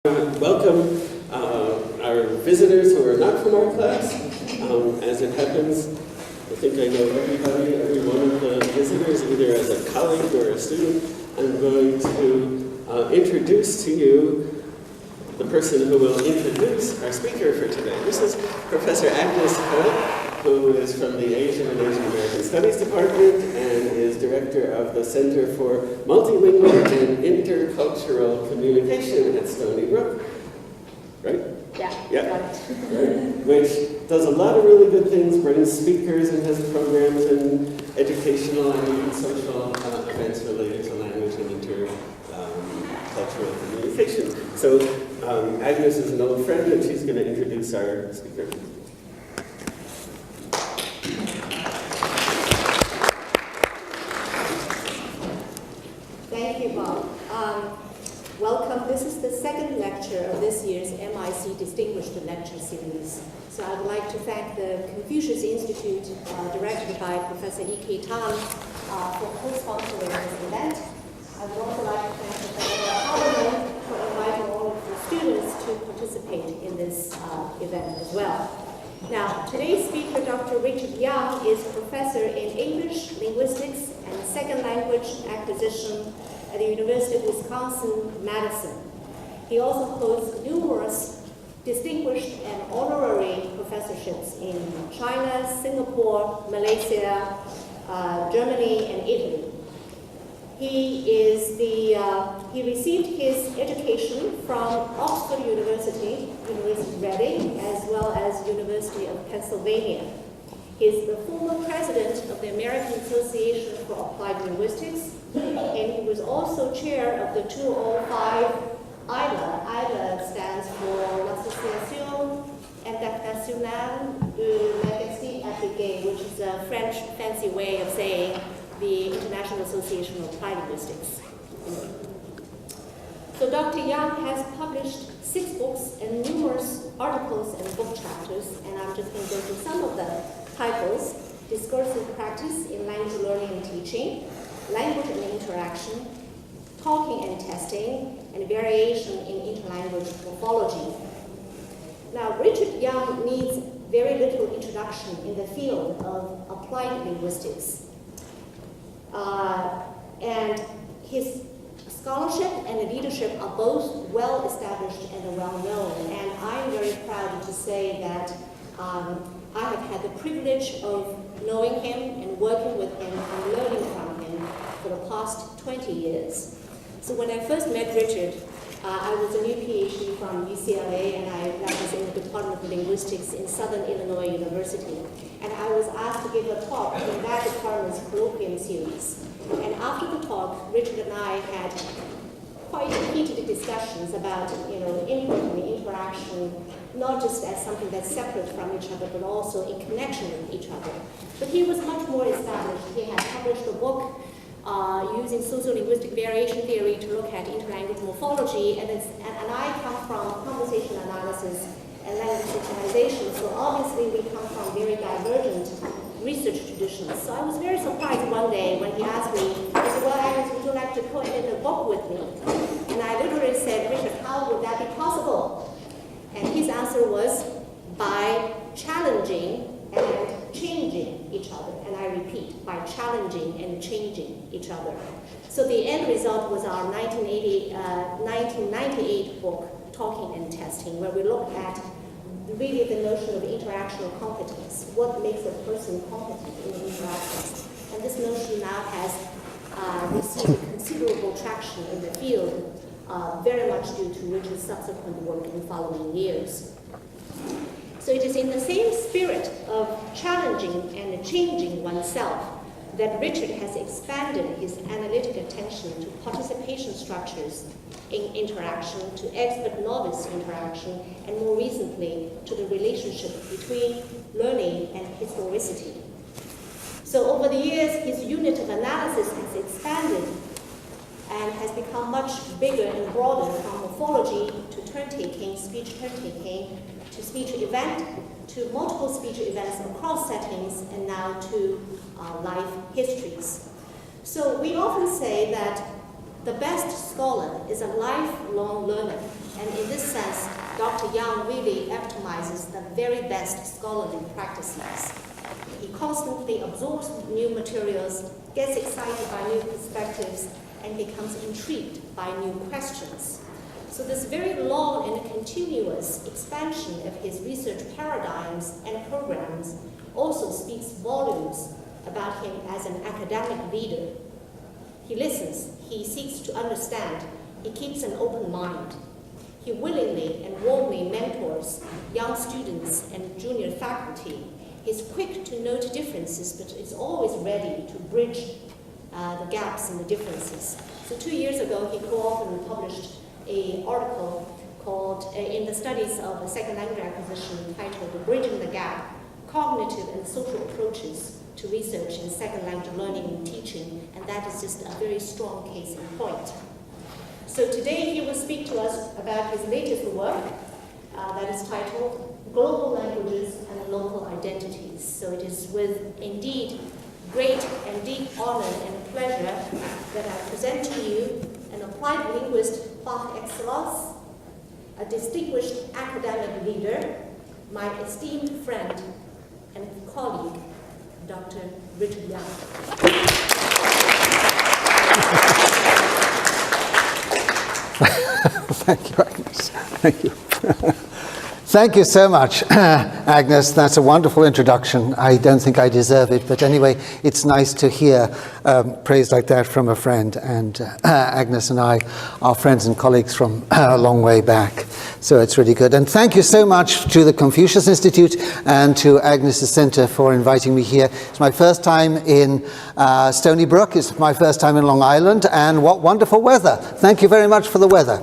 Welcome our visitors who are not from our class. As it happens, I think I know every one of the visitors, either as a colleague or a student. I'm going to introduce to you the person who will introduce our speaker for today. This is Professor Agnes He, who is from the Asian and Asian American Studies Department and is director of the Center for Multilingual and Intercultural Communication at Stony Brook. Right? Yeah. Right. Which does a lot of really good things, brings speakers and has programs and educational and even social events related to language and intercultural communication. So Agnes is an old friend and she's going to introduce our speaker. Thank you, Bob. Welcome. This is the second lecture of this year's MIC Distinguished Lecture Series. So I would like to thank the Confucius Institute, directed by Professor E.K. Tan, for co-sponsoring this event. I would also like to thank Professor Holloman for inviting all of the students to participate in this event as well. Now, today's speaker, Dr. Richard Young, is professor in English, linguistics, and second language acquisition at the University of Wisconsin-Madison. He also holds numerous distinguished and honorary professorships in China, Singapore, Malaysia, Germany, and Italy. He received his education from Oxford University, University of Reading, as well as University of Pennsylvania. He is the former president of the American Association for Applied Linguistics, and he was also chair of the 2005 ILA. ILA stands for l'Association Internationale de Linguistique Appliquée, which is a French fancy way of saying the International Association of Applied Linguistics. So Dr. Young has published 6 books and numerous articles and book chapters, and I'm just going to go through some of the titles: Discursive Practice in Language Learning and Teaching, Language and Interaction, Talking and Testing, and Variation in Interlanguage Morphology. Now, Richard Young needs very little introduction in the field of applied linguistics. And his scholarship and leadership are both well established and well known. And I'm very proud to say that I have had the privilege of knowing him and working with him and learning from him for the past 20 years. So when I first met Richard, I was a new PhD from UCLA, and I was in the Department of Linguistics in Southern Illinois University. And I was asked to give a talk in that department's colloquium series. And after the talk, Richard and I had quite heated discussions about, input and interaction, not just as something that's separate from each other, but also in connection with each other. But he was much more established. He had published a book using sociolinguistic variation theory to look at interlanguage morphology, and I come from conversation analysis and language synchronization, so obviously we come from very divergent research traditions. So I was very surprised one day when he asked me, he said, well, Agnes, would you like to co-edit a book with me? And I literally said, Richard, how would that be possible? And his answer was, by challenging and changing each other. And I repeat, by challenging and changing each other. So the end result was our 1998 book, Talking and Testing, where we looked at really the notion of interactional competence. What makes a person competent in interactions? And this notion now has received considerable traction in the field, very much due to Richard's subsequent work in following years. So it is in the same spirit of challenging and changing oneself that Richard has expanded his analytic attention to participation structures in interaction, to expert-novice interaction, and more recently, to the relationship between learning and historicity. So over the years, his unit of analysis has expanded and has become much bigger and broader, from morphology to turn-taking, speech turn-taking, to speech event, to multiple speech events across settings, and now to life histories. So we often say that the best scholar is a lifelong learner. And in this sense, Dr. Yang really epitomizes the very best scholarly practices. He constantly absorbs new materials, gets excited by new perspectives, and becomes intrigued by new questions. So this very long and continuous expansion of his research paradigms and programs also speaks volumes about him as an academic leader. He listens, he seeks to understand, he keeps an open mind. He willingly and warmly mentors young students and junior faculty. He's quick to note differences, but is always ready to bridge the gaps and the differences. So 2 years ago, he co-authored and published an article called, in the studies of the second language acquisition, titled Bridging the Gap, Cognitive and Social Approaches to Research in Second Language Learning and Teaching, and that is just a very strong case in point. So today he will speak to us about his latest work that is titled Global Languages and Local Identities. So it is with indeed great and deep honor and pleasure that I present to you an applied linguist par excellence, a distinguished academic leader, my esteemed friend and colleague, Dr. Richard Yang. Thank you, Agnes. Thank you. Thank you so much, Agnes. That's a wonderful introduction. I don't think I deserve it, but anyway, it's nice to hear praise like that from a friend. And Agnes and I are friends and colleagues from a long way back. So it's really good. And thank you so much to the Confucius Institute and to Agnes' Center for inviting me here. It's my first time in Stony Brook. It's my first time in Long Island. And what wonderful weather. Thank you very much for the weather.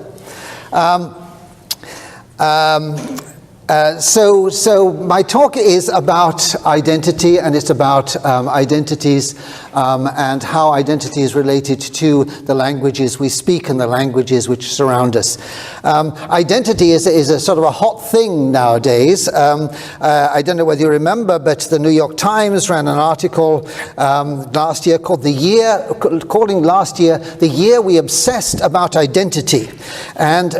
So my talk is about identity, and it's about identities and how identity is related to the languages we speak and the languages which surround us. Identity is a sort of a hot thing nowadays. I don't know whether you remember, but the New York Times ran an article last year calling last year the year we obsessed about identity. And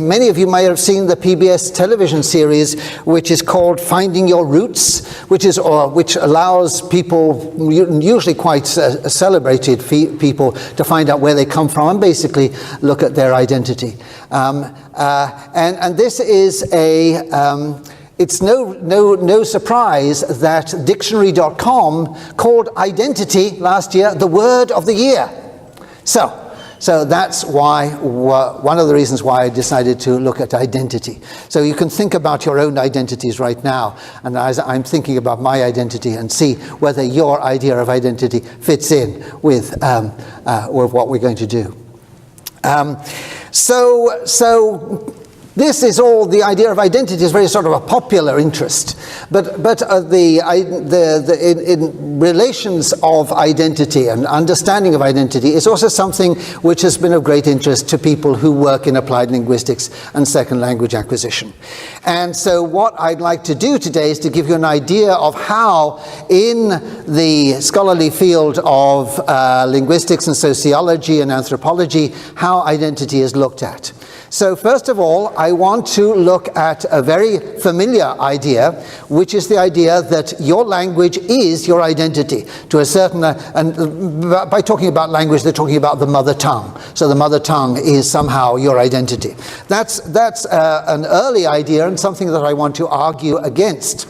many of you may have seen the PBS television series, which is called Finding Your Roots, which allows people, usually quite celebrated people, to find out where they come from and basically look at their identity. And this is it's no surprise that Dictionary.com called identity last year the word of the year. So that's why, one of the reasons why I decided to look at identity. So you can think about your own identities right now, and as I'm thinking about my identity, and see whether your idea of identity fits in with what we're going to do. So this is all, the idea of identity is very sort of a popular interest, but in relations of identity and understanding of identity is also something which has been of great interest to people who work in applied linguistics and second language acquisition. And so what I'd like to do today is to give you an idea of how in the scholarly field of linguistics and sociology and anthropology, how identity is looked at. So first of all, I want to look at a very familiar idea, which is the idea that your language is your identity to a certain, and by talking about language, they're talking about the mother tongue. So the mother tongue is somehow your identity. That's an early idea and something that I want to argue against.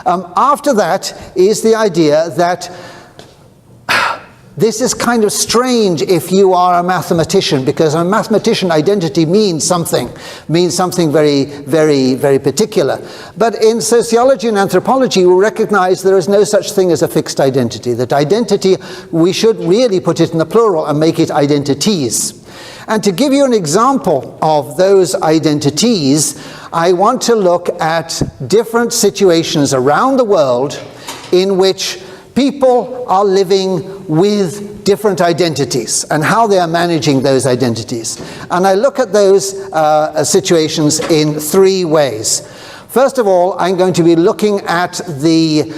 After that is the idea that this is kind of strange if you are a mathematician, because a mathematician identity means something very, very, very particular. But in sociology and anthropology, we recognize there is no such thing as a fixed identity. That identity, we should really put it in the plural and make it identities. And to give you an example of those identities, I want to look at different situations around the world in which people are living with different identities and how they are managing those identities. And I look at those situations in three ways. First of all, I'm going to be looking at the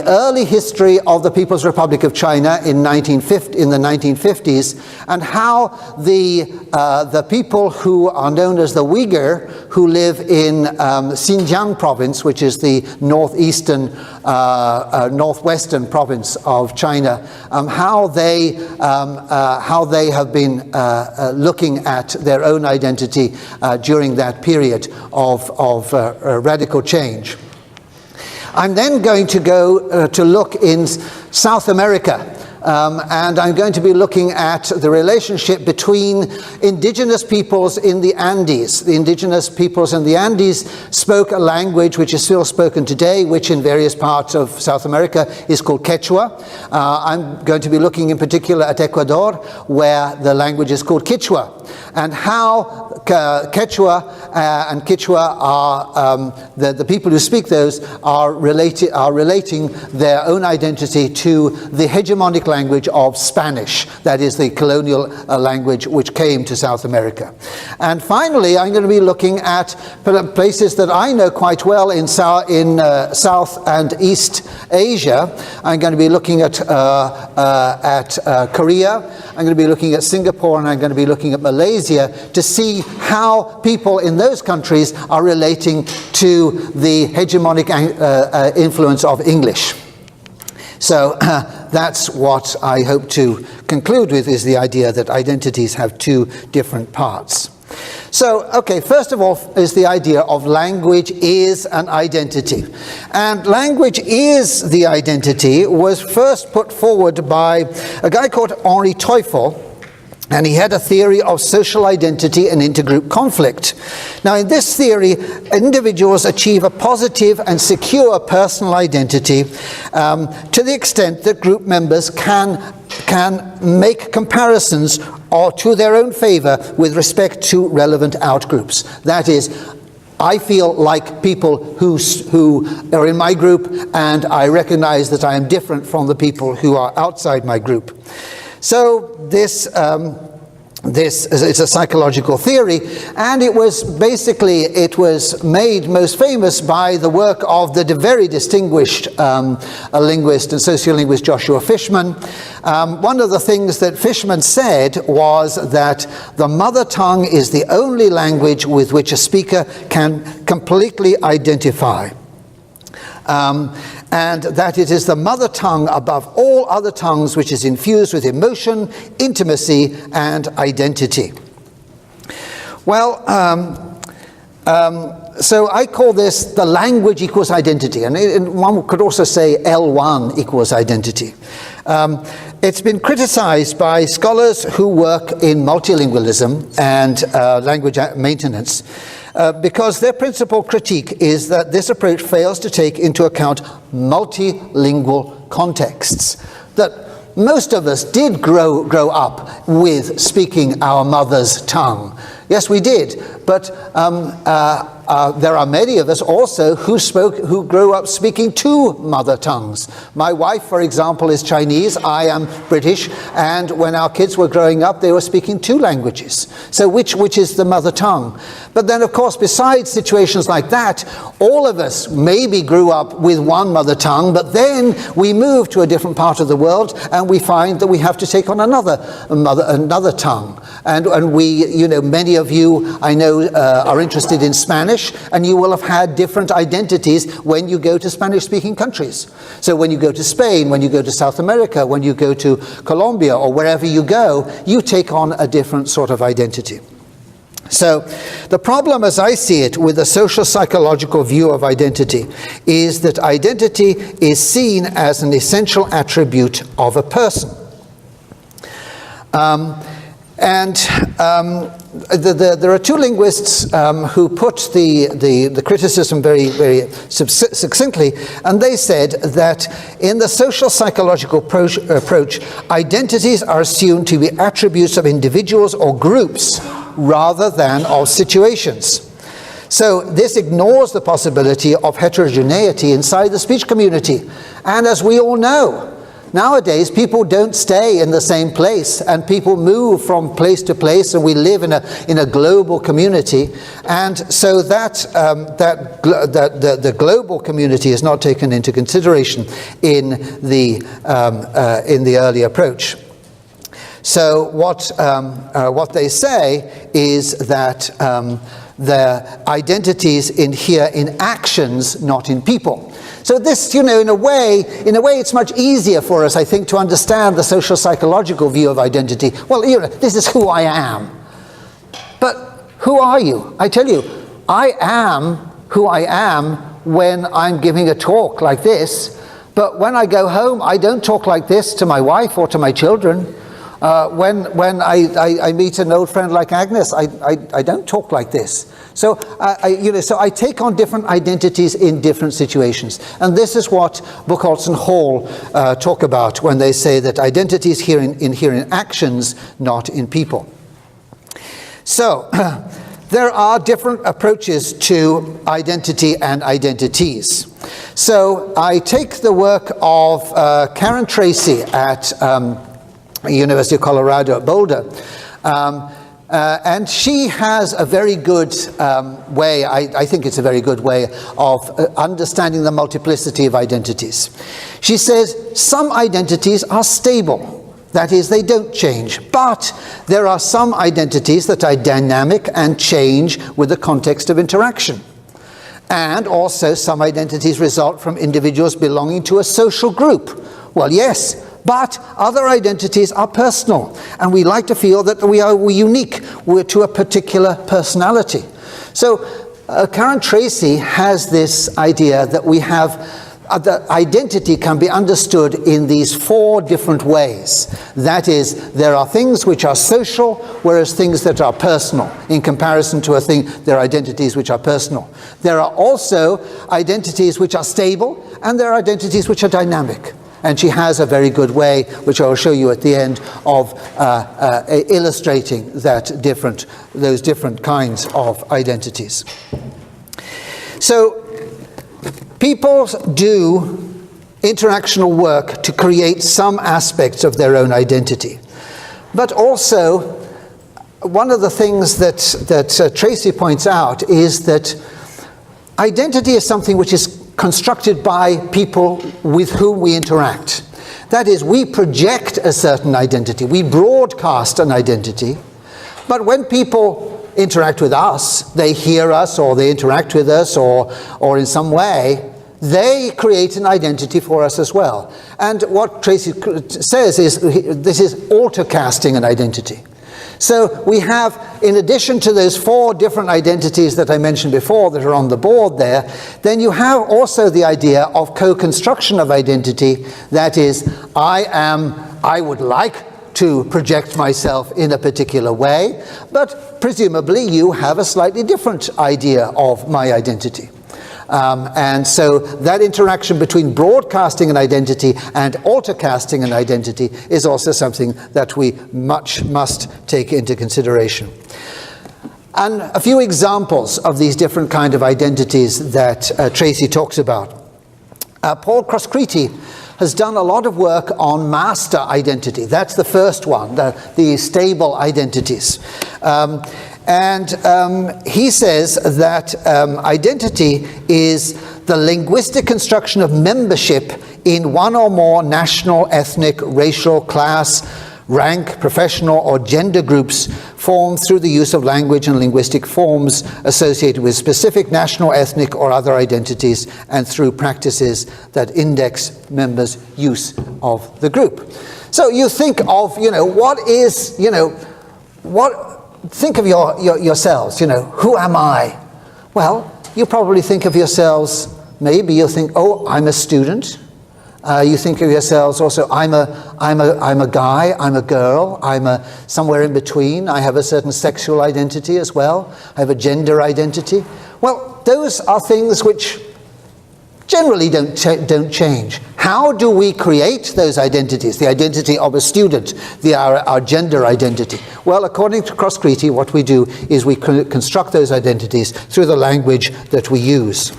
early history of the People's Republic of China in the 1950s, and how the people who are known as the Uyghur, who live in Xinjiang province, which is the northwestern province of China, how they have been looking at their own identity during that period of radical change. I'm then going to go to look in South America. And I'm going to be looking at the relationship between indigenous peoples in the Andes. The indigenous peoples in the Andes spoke a language which is still spoken today, which in various parts of South America is called Quechua. I'm going to be looking in particular at Ecuador, where the language is called Quechua, and how Quechua and Quechua are, the people who speak those are relating their own identity to the hegemonic language of Spanish, that is the colonial language which came to South America. And finally, I'm going to be looking at places that I know quite well in South and East Asia. I'm going to be looking at Korea, I'm going to be looking at Singapore, and I'm going to be looking at Malaysia to see how people in those countries are relating to the hegemonic influence of English. So that's what I hope to conclude with, is the idea that identities have two different parts. So, okay, first of all is the idea of language is an identity. And language is the identity was first put forward by a guy called Henri Teufel, and he had a theory of social identity and intergroup conflict. Now, in this theory, individuals achieve a positive and secure personal identity to the extent that group members can make comparisons or to their own favor with respect to relevant outgroups. That is, I feel like people who are in my group, and I recognize that I am different from the people who are outside my group. So this is a psychological theory, and it was made most famous by the work of the very distinguished linguist and sociolinguist Joshua Fishman. One of the things that Fishman said was that the mother tongue is the only language with which a speaker can completely identify. And that it is the mother tongue above all other tongues which is infused with emotion, intimacy, and identity. Well, so I call this the language equals identity, and one could also say L1 equals identity. It's been criticized by scholars who work in multilingualism and language maintenance, because their principal critique is that this approach fails to take into account multilingual contexts. That most of us did grow up with speaking our mother's tongue. Yes, we did, but there are many of us also who grew up speaking two mother tongues. My wife, for example, is Chinese, I am British, and when our kids were growing up, they were speaking two languages. So which is the mother tongue? But then, of course, besides situations like that, all of us maybe grew up with one mother tongue, but then we move to a different part of the world, and we find that we have to take on another tongue. And we, many of you, I know, are interested in Spanish, and you will have had different identities when you go to Spanish-speaking countries. So when you go to Spain, when you go to South America, when you go to Colombia, or wherever you go, you take on a different sort of identity. So the problem, as I see it, with the social psychological view of identity is that identity is seen as an essential attribute of a person. There are two linguists who put the criticism very, very succinctly, and they said that in the social psychological approach, identities are assumed to be attributes of individuals or groups rather than of situations. So this ignores the possibility of heterogeneity inside the speech community. And as we all know, Nowadays, people don't stay in the same place, and people move from place to place, and we live in a global community. And so the global community is not taken into consideration in the early approach. So what they say is that their identities inhere in actions, not in people. So this, in a way, it's much easier for us, I think, to understand the social psychological view of identity. Well, this is who I am. But who are you? I tell you, I am who I am when I'm giving a talk like this. But when I go home, I don't talk like this to my wife or to my children. When I meet an old friend like Agnes, I don't talk like this. So I take on different identities in different situations, and this is what Buchholz and Hall talk about when they say that identities inhere in actions, not in people. So there are different approaches to identity and identities. So I take the work of Karen Tracy at University of Colorado at Boulder. And she has a very good way, I think it's a very good way of understanding the multiplicity of identities. She says some identities are stable. That is, they don't change. But there are some identities that are dynamic and change with the context of interaction. And also some identities result from individuals belonging to a social group. Well, yes. But other identities are personal, and we like to feel that we're unique to a particular personality. So Karen Tracy has this idea that we have that identity can be understood in these 4 different ways. That is, there are things which are social, whereas things that are personal. In comparison to a thing, there are identities which are personal. There are also identities which are stable, and there are identities which are dynamic. And she has a very good way, which I will show you at the end, of illustrating those different kinds of identities. So people do interactional work to create some aspects of their own identity. But also, one of the things that Tracy points out is that identity is something which is constructed by people with whom we interact. That is, we project a certain identity, we broadcast an identity, but when people interact with us, they hear us or they interact with us or in some way, they create an identity for us as well. And what Tracy says is this is autocasting an identity. So we have, in addition to those 4 different identities that I mentioned before that are on the board there, then you have also the idea of co-construction of identity. That is, I would like to project myself in a particular way, but presumably you have a slightly different idea of my identity. And so that interaction between broadcasting an identity and autocasting an identity is also something that we must take into consideration. And a few examples of these different kind of identities that Tracy talks about. Paul Croscreti has done a lot of work on master identity. That's the first one, the stable identities. And he says that identity is the linguistic construction of membership in one or more national, ethnic, racial, class, rank, professional, or gender groups formed through the use of language and linguistic forms associated with specific national, ethnic, or other identities, and through practices that index members' use of the group. So you think of, think of yourselves, who am I? Well, you probably think of yourselves, maybe you'll think, oh, I'm a student. You think of yourselves also, I'm a guy, I'm a girl, I'm somewhere in between. I have a certain sexual identity as well. I have a gender identity. Well, those are things which generally don't change. How do we create those identities? The identity of a student, our gender identity. Well, according to Croscreti, what we do is we construct those identities through the language that we use.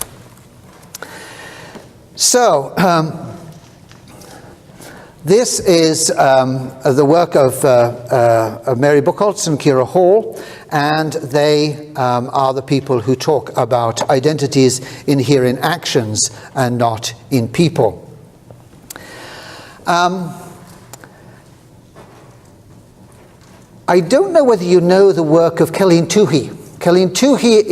So, This is the work of Mary Buchholz and Kira Hall, and they are the people who talk about identities here in actions and not in people. I don't know whether you know the work of Colleen Toohey. Colleen Toohey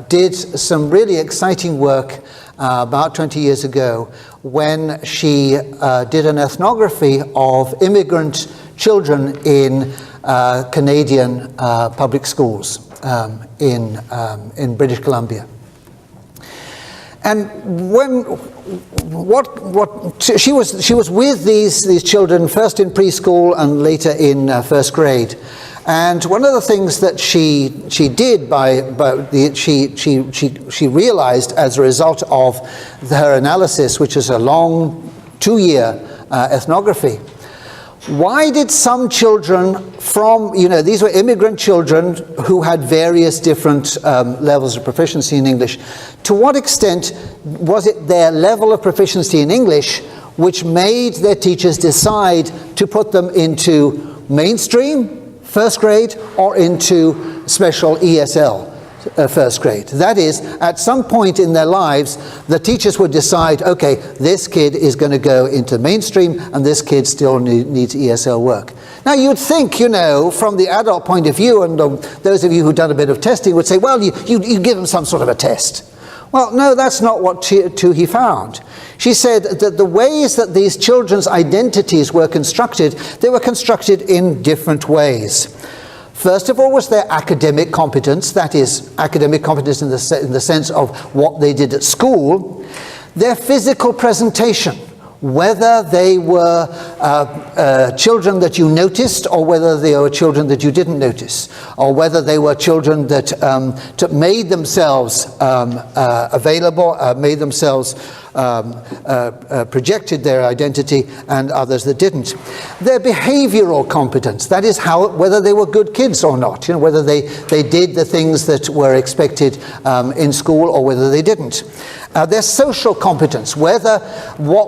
did some really exciting work about 20 years ago when she did an ethnography of immigrant children in Canadian public schools in British Columbia. And she was with these children first in preschool and later in first grade. And one of the things that she did she realized as a result of her analysis, which is a long 2-year ethnography, why did some children these were immigrant children who had various different levels of proficiency in English. To what extent was it their level of proficiency in English which made their teachers decide to put them into mainstream first grade or into special ESL first grade? That is, at some point in their lives, the teachers would decide, okay, this kid is going to go into mainstream and this kid still needs ESL work. Now you'd think, from the adult point of view, and those of you who've done a bit of testing would say, well, you give them some sort of a test. Well, no, that's not what Toohey found. She said that the ways that these children's identities were constructed, they were constructed in different ways. First of all was their academic competence, that is, academic competence in the sense of what they did at school. Their physical presentation, whether they were children that you noticed or whether they were children that you didn't notice, or whether they were children that made themselves available, made themselves projected their identity, and others that didn't. Their behavioral competence, that is, whether they were good kids or not, whether they did the things that were expected in school or whether they didn't. Their social competence, what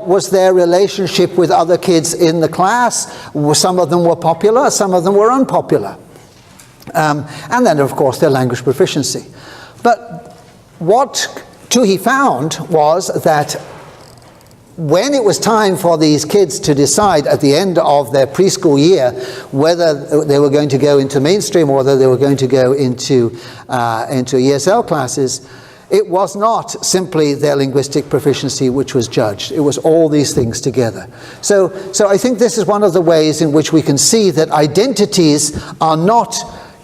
was their relationship with other kids in the class. Some of them were popular, some of them were unpopular. And then, of course, their language proficiency. But what Toohey found was that when it was time for these kids to decide at the end of their preschool year whether they were going to go into mainstream or whether they were going to go into ESL classes, it was not simply their linguistic proficiency which was judged. It was all these things together. So I think this is one of the ways in which we can see that identities are not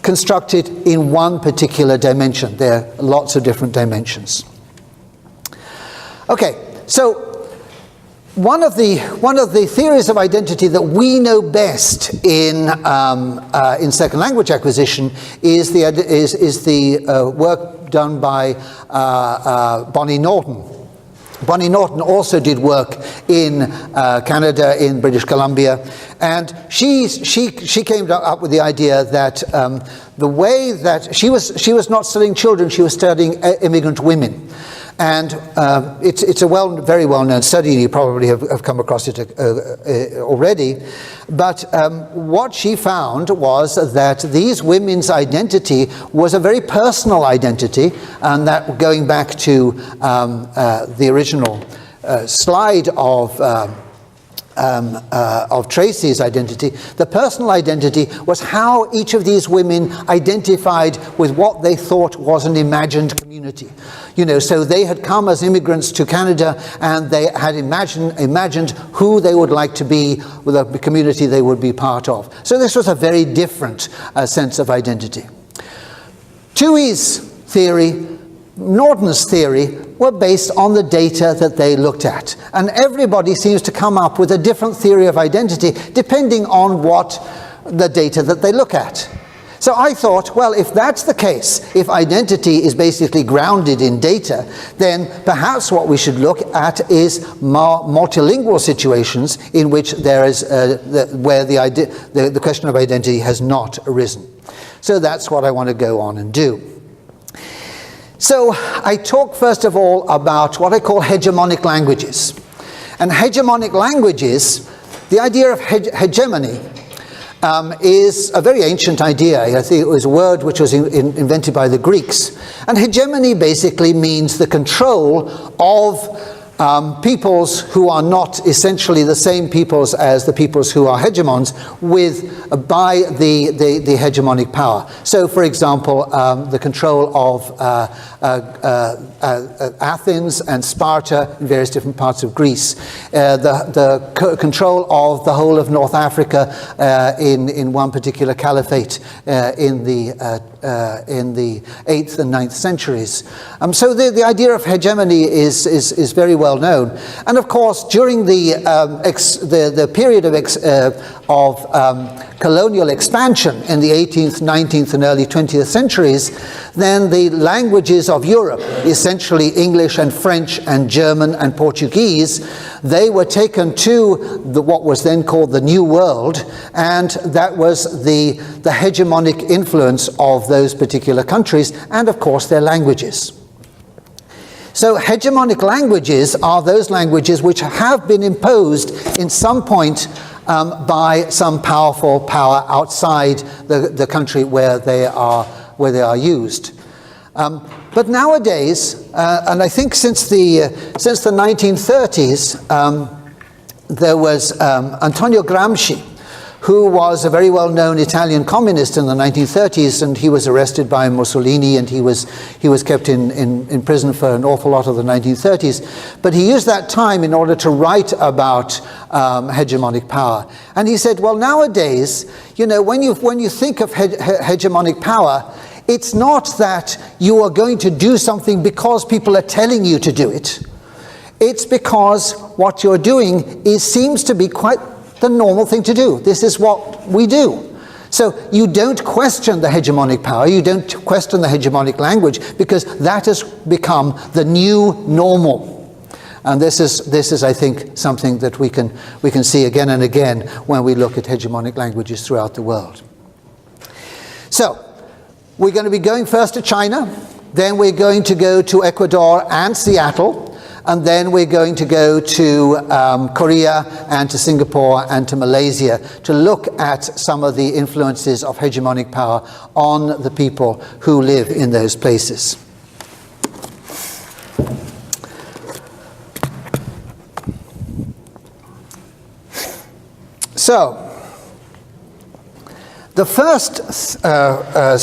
constructed in one particular dimension. There are lots of different dimensions. Okay, so one of the theories of identity that we know best in second language acquisition is the work done by Bonnie Norton. Bonnie Norton also did work in Canada, in British Columbia, and she came up with the idea that the way that she was not studying children, she was studying immigrant women. And it's a very well-known study, and you probably have come across it already. But what she found was that these women's identity was a very personal identity, and that, going back to the original slide of Tracy's identity, the personal identity was how each of these women identified with what they thought was an imagined community. So they had come as immigrants to Canada, and they had imagined who they would like to be, with the community they would be part of. So this was a very different sense of identity. Toohey's theory, Norton's theory, were based on the data that they looked at. And everybody seems to come up with a different theory of identity depending on what the data that they look at. So I thought, well, if that's the case, if identity is basically grounded in data, then perhaps what we should look at is multilingual situations in which there is where the question of identity has not arisen. So that's what I want to go on and do. So I talk first of all about what I call hegemonic languages. And hegemonic languages, the idea of hegemony, is a very ancient idea. I think it was a word which was invented by the Greeks. And hegemony basically means the control of peoples who are not essentially the same peoples as the peoples who are hegemons by the hegemonic power. So, for example, the control of Athens and Sparta in various different parts of Greece, the control of the whole of North Africa in one particular caliphate in the 8th and 9th centuries. So the idea of hegemony is very well known. And of course, during the period of colonial expansion in the 18th, 19th, and early 20th centuries, then the languages of Europe, essentially English and French and German and Portuguese, they were taken to what was then called the New World, and that was the hegemonic influence of those particular countries, and of course their languages. So hegemonic languages are those languages which have been imposed in some point by some powerful power outside the country where they are used. But nowadays, and I think since the 1930s, there was Antonio Gramsci, who was a very well-known Italian communist in the 1930s, and he was arrested by Mussolini, and he was kept in prison for an awful lot of the 1930s. But he used that time in order to write about hegemonic power. And he said, well, nowadays, when you think of hegemonic power, it's not that you are going to do something because people are telling you to do it. It's because what you're doing seems to be quite the normal thing to do. This is what we do. So you don't question the hegemonic power, you don't question the hegemonic language, because that has become the new normal. And this is, I think, something that we can see again and again when we look at hegemonic languages throughout the world. So we're going to be going first to China, then we're going to go to Ecuador and Seattle, and then we're going to go to Korea and to Singapore and to Malaysia to look at some of the influences of hegemonic power on the people who live in those places. So, the first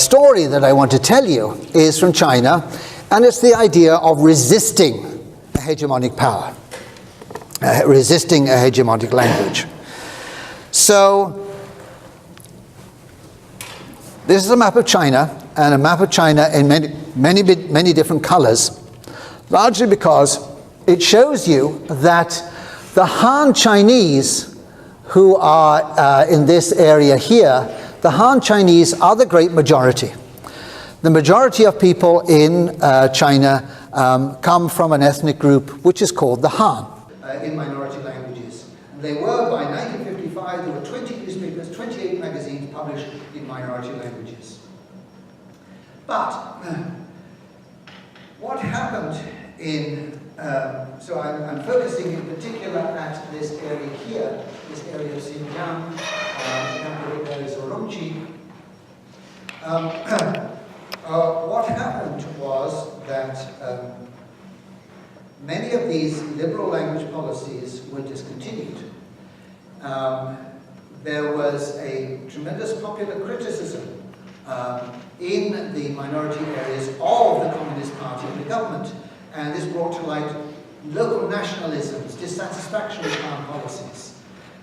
story that I want to tell you is from China, and it's the idea of resisting hegemonic power, resisting a hegemonic language. So this is a map of China, and a map of China in many different colors, largely because it shows you that the Han Chinese who are in this area here, the Han Chinese are the great majority. The majority of people in China come from an ethnic group which is called the Han. In minority languages. They were, by 1955, there were 20 newspapers, 28 magazines published in minority languages. But what happened in, so I'm focusing in particular at this area here, this area of Xinjiang, the capital area is Urumqi. What happened was that many of these liberal language policies were discontinued. There was a tremendous popular criticism in the minority areas of the Communist Party and the government, and this brought to light local nationalisms, dissatisfaction with foreign policies.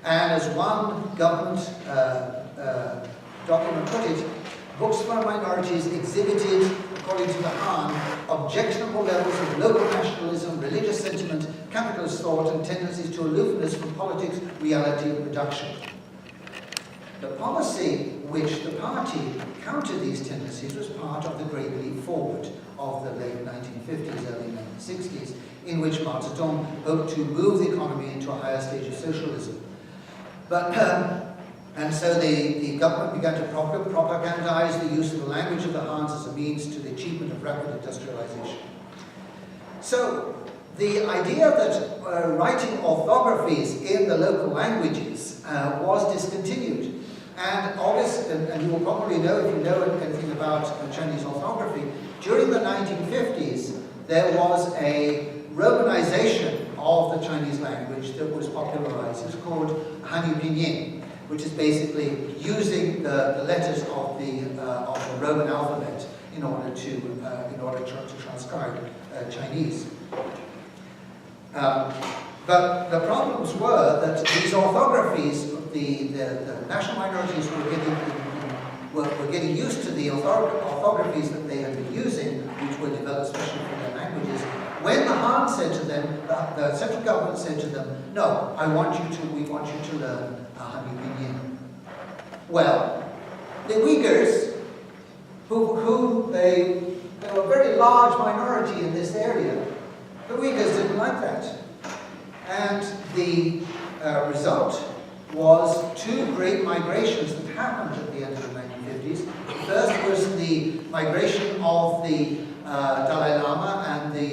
And as one government document put it, books for minorities exhibited, according to the Han, objectionable levels of local nationalism, religious sentiment, capitalist thought, and tendencies to aloofness from politics, reality, and production. The policy which the party countered these tendencies was part of the Great Leap Forward of the late 1950s, early 1960s, in which Mao Zedong hoped to move the economy into a higher stage of socialism. But and so the government began to propagandize the use of the language of the Hans as a means to the achievement of rapid industrialization. So the idea that writing orthographies in the local languages was discontinued. And you will probably know, if you know anything about Chinese orthography, during the 1950s, there was a Romanization of the Chinese language that was popularized. It's called Hanyu Pinyin, which is basically using the letters of the Roman alphabet in order to transcribe Chinese. But the problems were that these orthographies, the national minorities were getting used to the orthographies that they had been using, which were developed especially for their languages. When the Han said to them, the central government said to them, no, we want you to learn Hanyu Pinyin. Well, the Uyghurs, they were a very large minority in this area, the Uyghurs didn't like that. And the result was two great migrations that happened at the end of the 1950s. The first was the migration of the Dalai Lama and the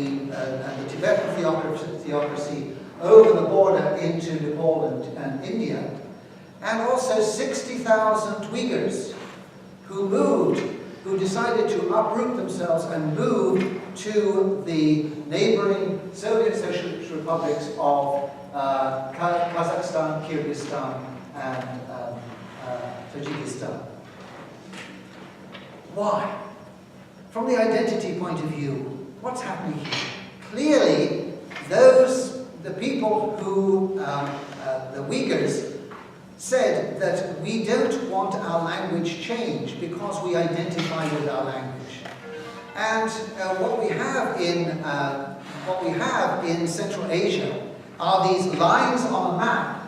Tibetan theocracy over the border into Nepal and India, and also 60,000 Uyghurs who decided to uproot themselves and move to the neighboring Soviet Socialist republics of Kazakhstan, Kyrgyzstan, and Tajikistan. Why? From the identity point of view, what's happening here? Clearly, the people who, the Uyghurs, said that we don't want our language changed because we identify with our language. And what we have in Central Asia are these lines on a map.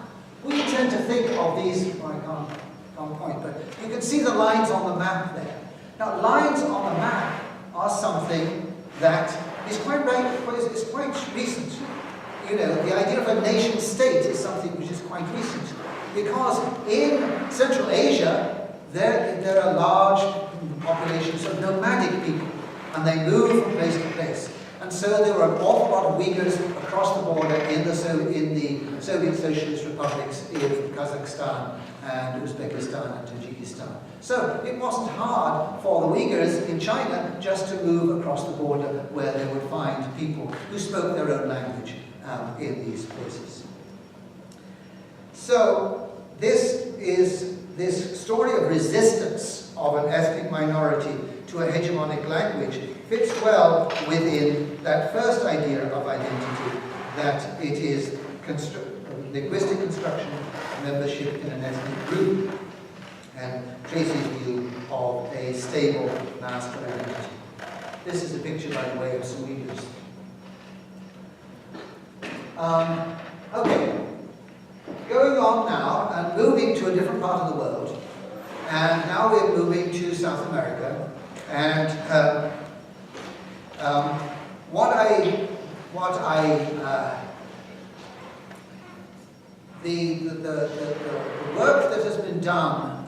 We tend to think of these, I can't point, but you can see the lines on the map there. Now, lines on the map are something that is quite recent. You know, the idea of a nation state is something which is quite recent. Because in Central Asia, there are large populations of nomadic people, and they move from place to place. And so there were an awful lot of Uyghurs across the border in the Soviet Socialist republics in Kazakhstan and Uzbekistan and Tajikistan. So it wasn't hard for the Uyghurs in China just to move across the border where they would find people who spoke their own language in these places. So this story of resistance of an ethnic minority to a hegemonic language fits well within that first idea of identity, that it is linguistic construction, membership in an ethnic group, and Tracy's view of a stable master identity. This is a picture, by the way, of some Uyghurs. Okay. Going on now and moving to a different part of the world, and now we're moving to South America, and the work that has been done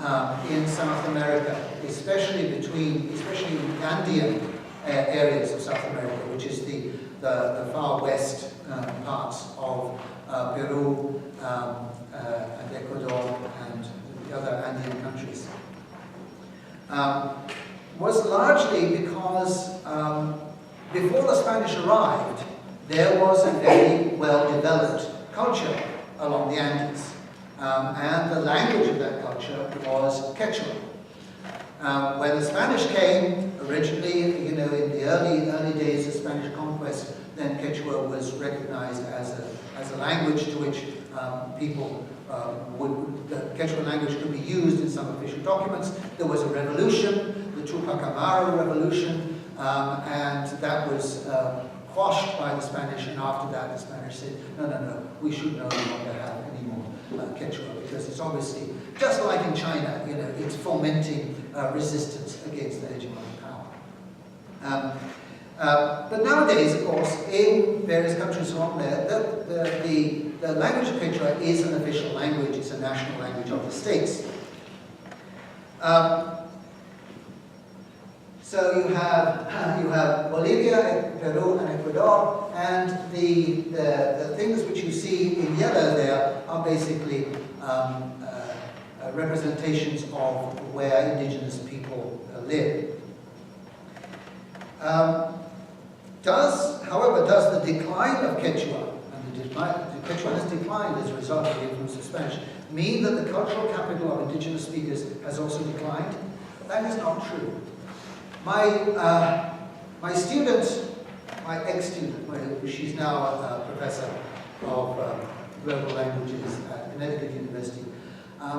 in South America, especially in the Andean areas of South America, which is the far west parts of Peru and Ecuador and the other Andean countries, was largely because before the Spanish arrived, there was a very well-developed culture along the Andes, and the language of that culture was Quechua. When the Spanish came, originally, in the early days of Spanish conquest, then Quechua was recognized as a language to which people the Quechua language could be used in some official documents. There was a revolution, the Tupac Amaru revolution, and that was quashed by the Spanish, and after that the Spanish said, no, we should no longer have any more Quechua, because it's obviously, just like in China, it's fomenting resistance against the hegemonic power. But nowadays, of course, in various countries along there, the language of Quechua is an official language, it's a national language of the states. So So you have Bolivia, Peru, and Ecuador, and the things which you see in yellow there are basically representations of where indigenous people live. However, does the decline of Quechua, and the Quechua has declined as a result of the influence of Spanish, mean that the cultural capital of indigenous speakers has also declined? That is not true. My student, my ex-student, she's now a professor of global languages at Connecticut University,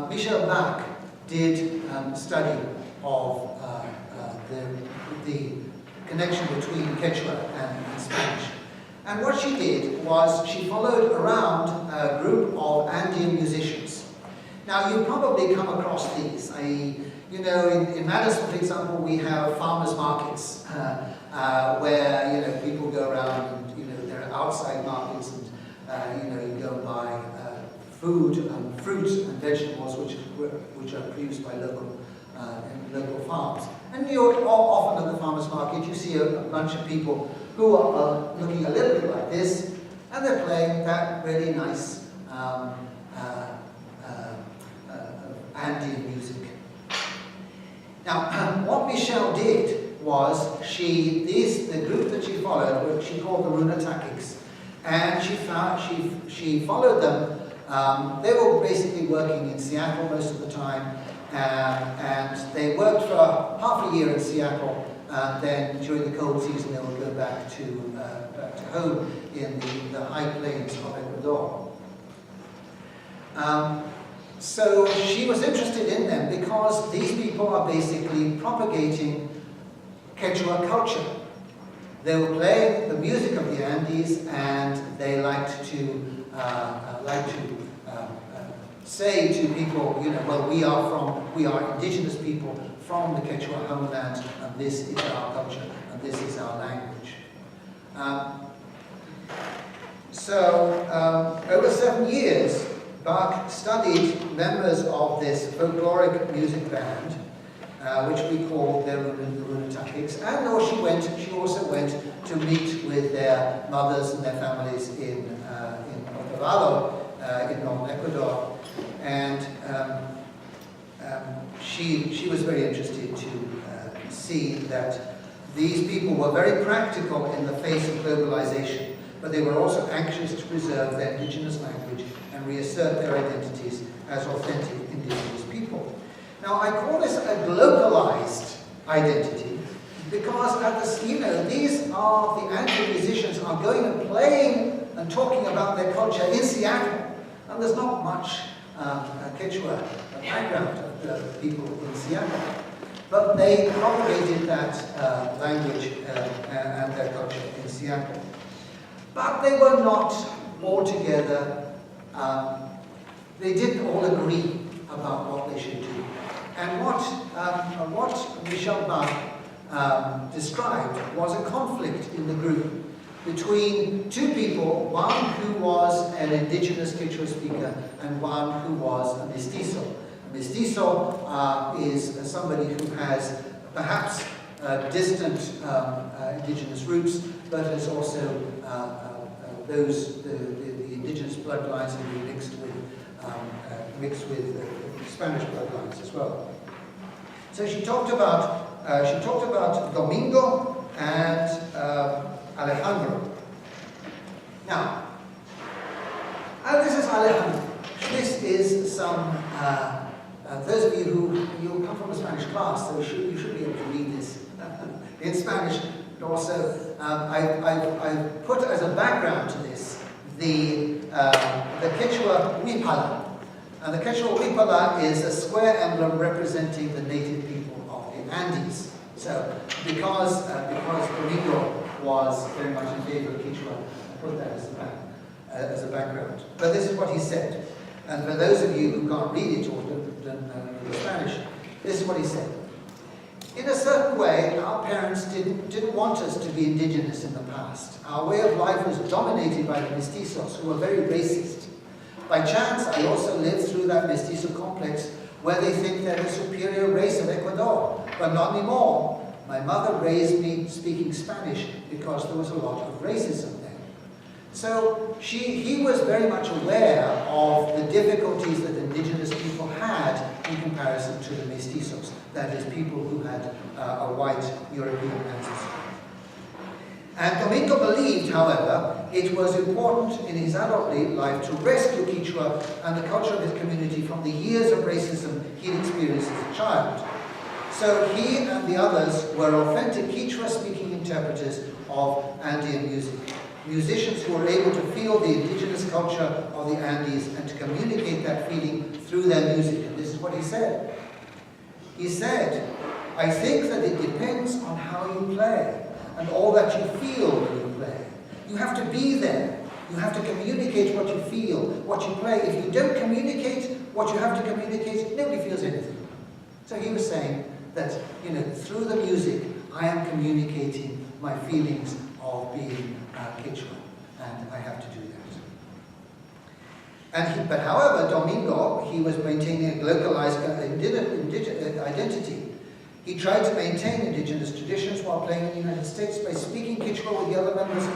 Michelle Bach did study of the connection between Quechua and Spanish. And what she did was she followed around a group of Andean musicians. Now, you've probably come across these. You know, in Madison, for example, we have farmers markets where, people go around and, there are outside markets and, you go and buy food and fruits and vegetables which are produced by local farms. And often at the farmers market, you see a bunch of people who are looking a little bit like this, and they're playing that really nice Andean music. Now, what Michelle did was the group that she followed, which she called the Runatakiks, and she followed them. They were basically working in Seattle most of the time, and they worked for half a year in Seattle. Then during the cold season, they would go back to home in the high plains of Ecuador. So she was interested in them because these people are basically propagating Quechua culture. They were playing the music of the Andes, and they liked to say to people, well, we are indigenous people from the Quechua homeland, and this is our culture, and this is our language. Over 7 years, Bach studied members of this folkloric music band, which we call the Runatakiks, and she also went to meet with their mothers and their families in Otavalo, in northern Ecuador, and she was very interested to see that these people were very practical in the face of globalization, but they were also anxious to preserve their indigenous language and reassert their identities as authentic indigenous people. Now, I call this a globalized identity because these are the Andean musicians are going and playing and talking about their culture in Seattle, and there's not much Quechua background of the people in Seattle, but they propagated that language and their culture in Seattle. But they were not all together. They didn't all agree about what they should do. And what Michelle Bach described was a conflict in the group between two people, one who was an indigenous Quechua speaker and one who was a mestizo. A mestizo is somebody who has perhaps distant indigenous roots, but has also the indigenous bloodlines have been mixed with Spanish bloodlines as well. So she talked about Domingo and Alejandro. Now, this is Alejandro. This is some. Those of you who come from a Spanish class, so you should be able to read this in Spanish. But also, I put as a background to this the Quechua huipala. And the Quechua huipala is a square emblem representing the native people of the Andes. So, because Domingo was very much in favor of Quechua, I put that as a background. But this is what he said. And for those of you who can't read it or don't know Spanish, this is what he said. In a certain way, our parents didn't want us to be indigenous in the past. Our way of life was dominated by the mestizos, who were very racist. By chance, I also lived through that mestizo complex where they think they're the superior race of Ecuador. But not anymore. My mother raised me speaking Spanish because there was a lot of racism there. So he was very much aware of the difficulties that indigenous people had in comparison to the mestizos, that is, people who had a white European ancestry. And Domingo believed, however, it was important in his adult life to rescue Quechua and the culture of his community from the years of racism he'd experienced as a child. So he and the others were authentic Quechua-speaking interpreters of Andean music, musicians who were able to feel the indigenous culture of the Andes and to communicate that feeling through their music. And this is what he said. He said, "I think that it depends on how you play and all that you feel when you play. You have to be there. You have to communicate what you feel, what you play. If you don't communicate what you have to communicate, nobody feels anything." So he was saying that, through the music, I am communicating my feelings of being Quechua, and I have to do that. But however, Domingo, he was maintaining a localized identity. He tried to maintain indigenous traditions while playing in the United States by speaking Quechua with the other members of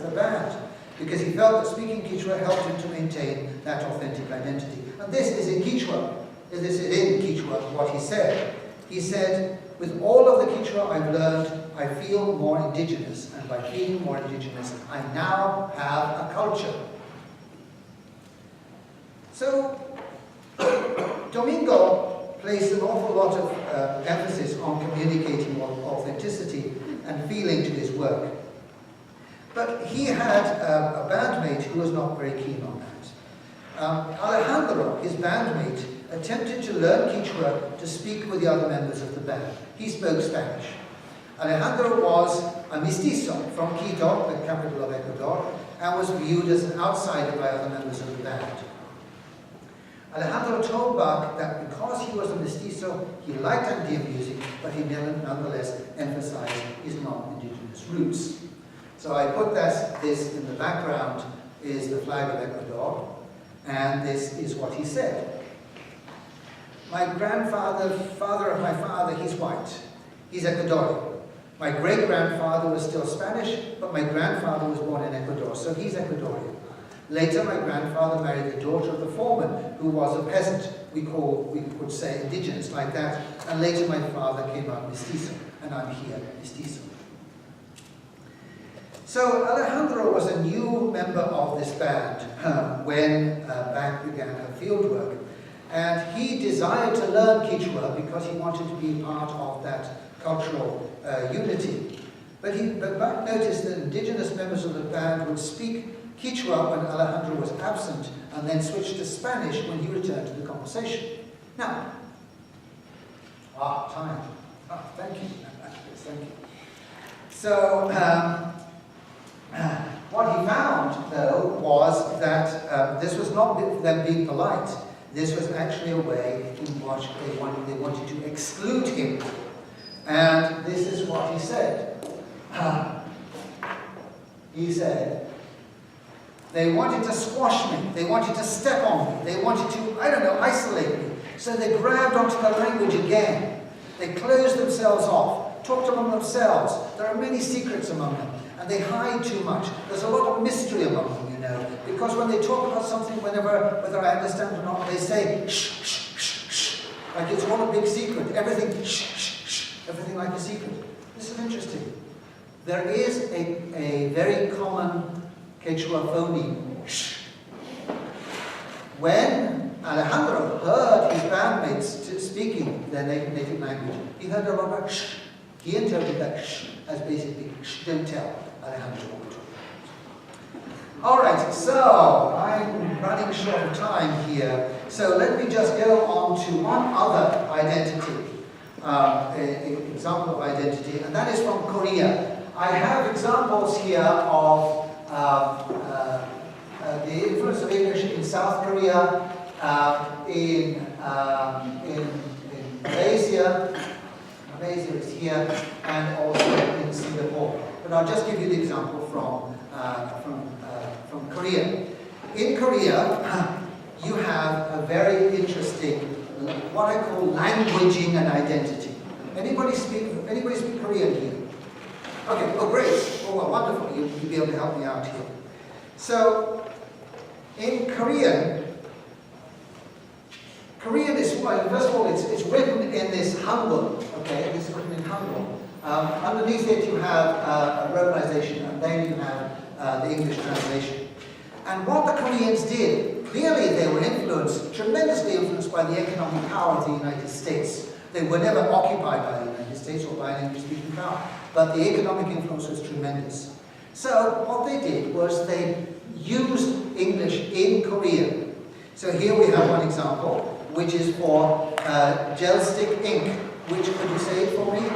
the band, because he felt that speaking Quechua helped him to maintain that authentic identity. And this is in Quechua. This is in Quechua what he said. He said, "With all of the Quechua I've learned, I feel more indigenous, and by feeling more indigenous, I now have a culture." So, Domingo placed an awful lot of emphasis on communicating authenticity and feeling to his work. But he had a bandmate who was not very keen on that. Alejandro, his bandmate, attempted to learn Quechua to speak with the other members of the band. He spoke Spanish. Alejandro was a mestizo from Quito, the capital of Ecuador, and was viewed as an outsider by other members of the band. Alejandro told Bach that because he was a mestizo, he liked Andean music, but he nonetheless emphasized his non-indigenous roots. So I put this in the background is the flag of Ecuador, and this is what he said. "My grandfather, father of my father, he's white. He's Ecuadorian. My great-grandfather was still Spanish, but my grandfather was born in Ecuador, so he's Ecuadorian. Later, my grandfather married the daughter of the foreman, who was a peasant. We would say indigenous, like that. And later, my father came out mestizo, and I'm here, mestizo." So Alejandro was a new member of this band when Bach began her fieldwork. And he desired to learn Quechua because he wanted to be part of that cultural unity. But Bach noticed that indigenous members of the band would speak Quechua when Alejandro was absent, and then switched to Spanish when he returned to the conversation. Now, time. Thank you. Thank you. So, what he found, though, was that this was not them being polite. This was actually a way in which they wanted to exclude him. And this is what he said. He said, "They wanted to squash me. They wanted to step on me. They wanted to, isolate me. So they grabbed onto the language again. They closed themselves off, talked among themselves. There are many secrets among them, and they hide too much. There's a lot of mystery among them, because when they talk about something, whether I understand or not, they say, shh, shh, shh, shh. Like it's all a big secret. Everything, shh, shh, shh. Everything like a secret." This is interesting. There is a very common Quechua phoneme, shh. When Alejandro heard his bandmates speaking their native language, he heard a lot of shh. He interpreted that shh as basically, shh, don't tell Alejandro what we're talking about. All right, so I'm running short of time here. So let me just go on to one other identity, an example of identity, and that is from Korea. I have examples here of the influence of English in South Korea, in Malaysia. Malaysia is here, and also in Singapore. But I'll just give you the example from Korea. In Korea, you have a very interesting, what I call languaging an identity. Anybody speak Korean here? Okay, oh great. Oh well, wonderful. You'll be able to help me out here. So, in Korean is, well, first of all, it's written in this Hangul, okay? It's written in Hangul. Underneath it you have a romanization, and then you have the English translation. And what the Koreans did, clearly they were tremendously influenced by the economic power of the United States. They were never occupied by the United States or by an English-speaking power, but the economic influence was tremendous. So what they did was they used English in Korean. So here we have one example, which is for gel stick ink. Which, could you say it for me?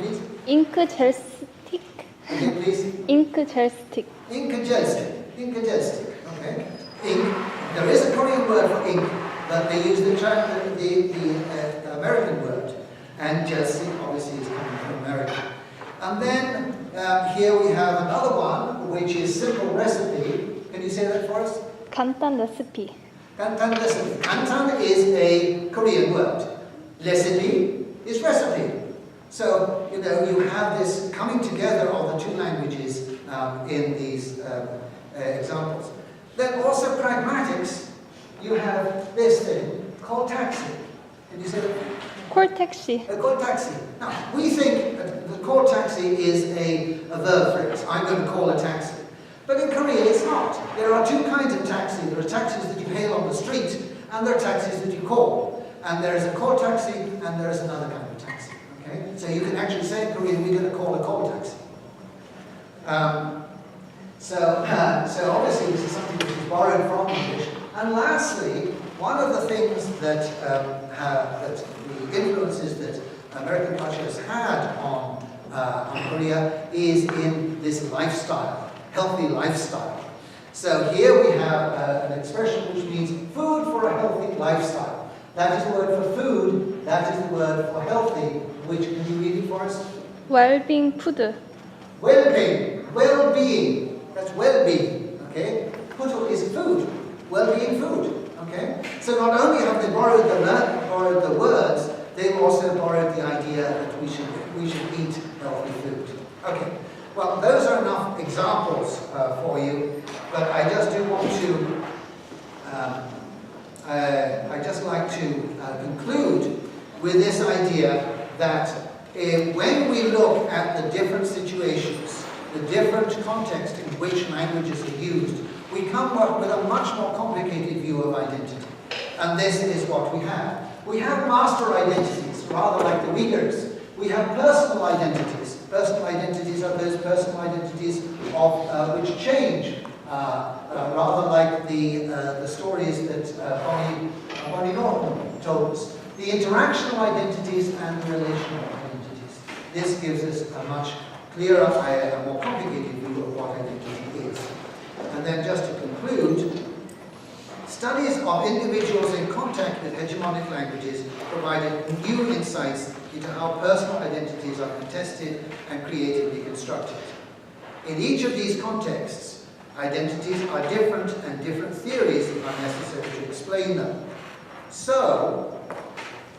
Please? ink gel stick. Okay, please. ink gel stick. Ink gel stick. Ink gel stick. Okay. Ink. There is a Korean word for ink, but they use the American word. And gel stick obviously is coming from America. And then here we have another one, which is simple recipe. Can you say that for us? 간단 레시피. Kantan recipe. Kantan is a Korean word. Recipe is recipe. So, you have this coming together of the two languages in these examples. Then also pragmatics, you have this thing called taxi. Can you say that? 콜 택시. Called taxi. Now, we think the call taxi is a verb phrase. I'm going to call a taxi. But in Korea, it's not. There are two kinds of taxi. There are taxis that you hail on the street, and there are taxis that you call. And there is a call taxi, and there is another kind of taxi. Okay? So you can actually say in Korean, we're going to call a call taxi. So obviously this is something that is borrowed from English. And lastly, one of the things that the influences that American culture has had on Korea is in this lifestyle, healthy lifestyle. So here we have an expression which means food for a healthy lifestyle. That is the word for food, that is the word for healthy, which, can you read it for us? well-being food. Well-being, well-being, that's well-being, okay? Puto is food, well-being food, okay? So not only have they borrowed the words, they've also borrowed the idea that we should eat healthy food. Okay, well, those are enough examples for you, but I just do want to I'd just like to conclude with this idea that when we look at the different situations, the different context in which languages are used, we come up with a much more complicated view of identity. And this is what we have. We have master identities, rather like the Uyghurs. We have personal identities. Personal identities are those personal identities of which change. Rather like the stories that Bonnie Norton told us. The interactional identities and the relational identities. This gives us a much clearer, a more complicated view of what identity is. And then just to conclude, studies of individuals in contact with hegemonic languages provided new insights into how personal identities are contested and creatively constructed. In each of these contexts, identities are different and different theories are necessary to explain them. So,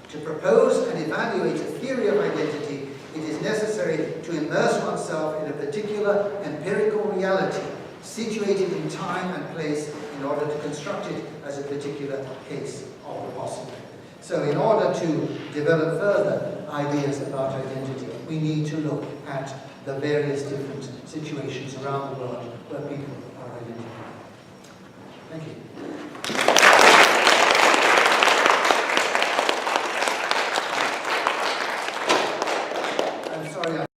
to propose and evaluate a theory of identity, it is necessary to immerse oneself in a particular empirical reality, situated in time and place in order to construct it as a particular case of the possible. So in order to develop further ideas about identity, we need to look at the various different situations around the world where people